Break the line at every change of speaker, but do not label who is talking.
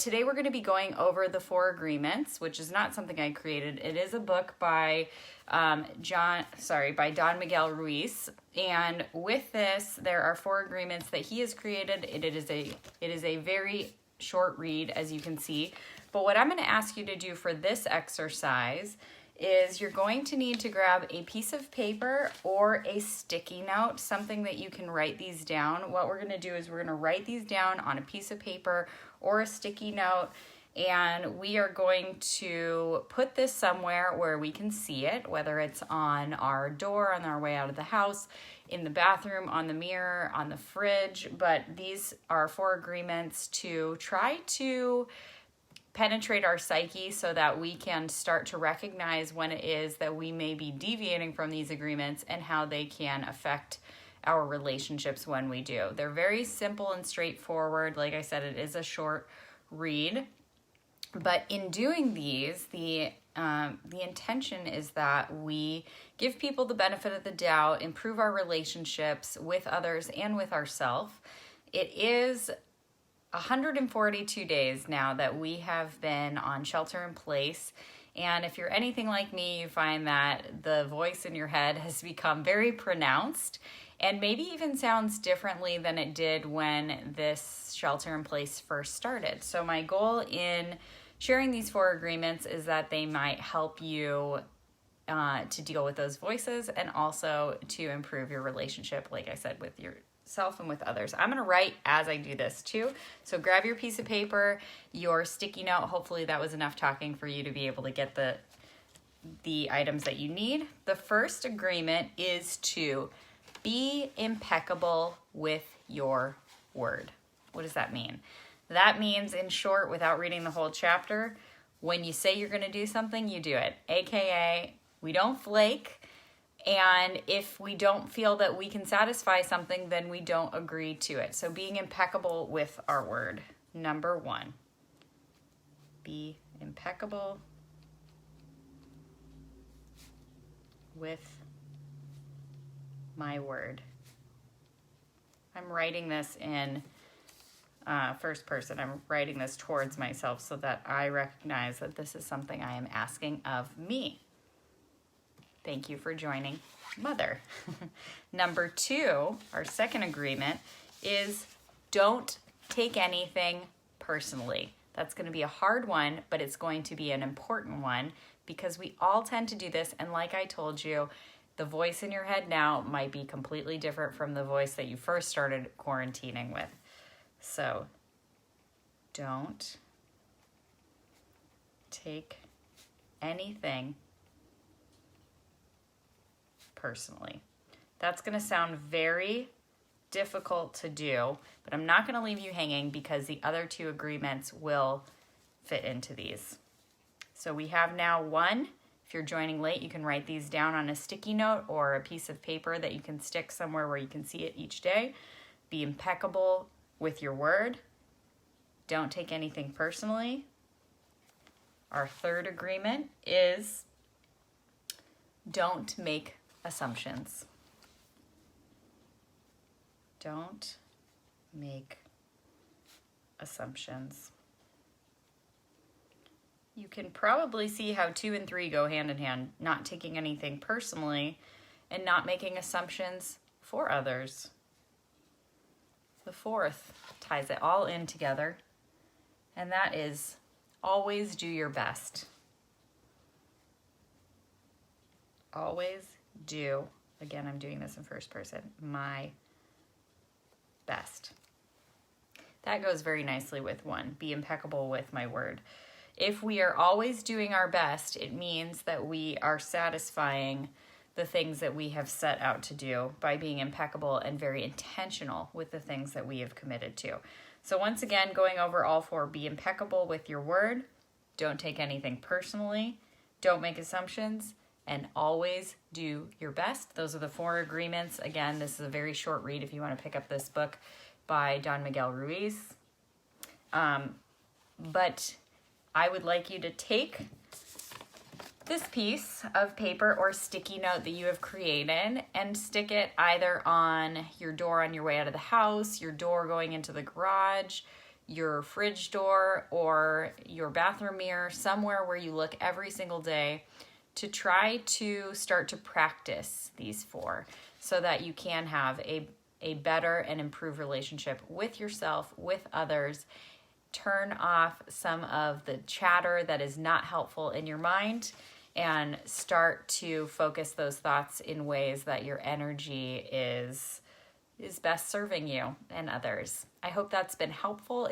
today we're going to be going over the 4 agreements, which is not something I created. It is a book by by Don Miguel Ruiz. And with this, there are 4 agreements that he has created. It is a very short read, as you can see. But what I'm going to ask you to do for this exercise is you're going to need to grab a piece of paper or a sticky note, something that you can write these down. What we're going to do is we're going to write these down on a piece of paper or a sticky note, and we are going to put this somewhere where we can see it, whether it's on our door on our way out of the house, in the bathroom, on the mirror, on the fridge. But these are 4 agreements to try to penetrate our psyche so that we can start to recognize when it is that we may be deviating from these agreements and how they can affect our relationships when we do. They're very simple and straightforward. Like I said, it is a short read. But in doing these, the intention is that we give people the benefit of the doubt, improve our relationships with others and with ourselves. It is 142 days now that we have been on shelter in place. And if you're anything like me, you find that the voice in your head has become very pronounced and maybe even sounds differently than it did when this shelter in place first started. So my goal in sharing these 4 agreements is that they might help you to deal with those voices and also to improve your relationship, like I said, with yourself and with others. I'm going to write as I do this too. So grab your piece of paper, your sticky note. Hopefully that was enough talking for you to be able to get the items that you need. The first agreement is to be impeccable with your word. What does that mean? That means, in short, without reading the whole chapter, when you say you're going to do something, you do it. AKA, we don't flake. And if we don't feel that we can satisfy something, then we don't agree to it. So being impeccable with our word. Number 1, be impeccable with my word. I'm writing this in first person. I'm writing this towards myself so that I recognize that this is something I am asking of me. Thank you for joining Mother. Number 2, our second agreement, is don't take anything personally. That's going to be a hard one, but it's going to be an important one because we all tend to do this. And like I told you, the voice in your head now might be completely different from the voice that you first started quarantining with. So don't take anything personally. That's going to sound very difficult to do, but I'm not going to leave you hanging because the other 2 agreements will fit into these. So we have now 1. If you're joining late, you can write these down on a sticky note or a piece of paper that you can stick somewhere where you can see it each day. Be impeccable with your word. Don't take anything personally. Our third agreement is don't make assumptions. Don't make assumptions. You can probably see how 2 and 3 go hand in hand, not taking anything personally and not making assumptions for others. The 4th ties it all in together, and that is always do your best. Always do, again, I'm doing this in first person, my best. That goes very nicely with 1, be impeccable with my word. If we are always doing our best, it means that we are satisfying the things that we have set out to do by being impeccable and very intentional with the things that we have committed to. So once again, going over all 4, be impeccable with your word, don't take anything personally, don't make assumptions, and always do your best. Those are the 4 agreements. Again, this is a very short read if you want to pick up this book by Don Miguel Ruiz. But I would like you to take this piece of paper or sticky note that you have created and stick it either on your door on your way out of the house, your door going into the garage, your fridge door or your bathroom mirror, somewhere where you look every single day, to try to start to practice these 4 so that you can have a better and improved relationship with yourself, with others. Turn off some of the chatter that is not helpful in your mind and start to focus those thoughts in ways that your energy is best serving you and others. I hope that's been helpful.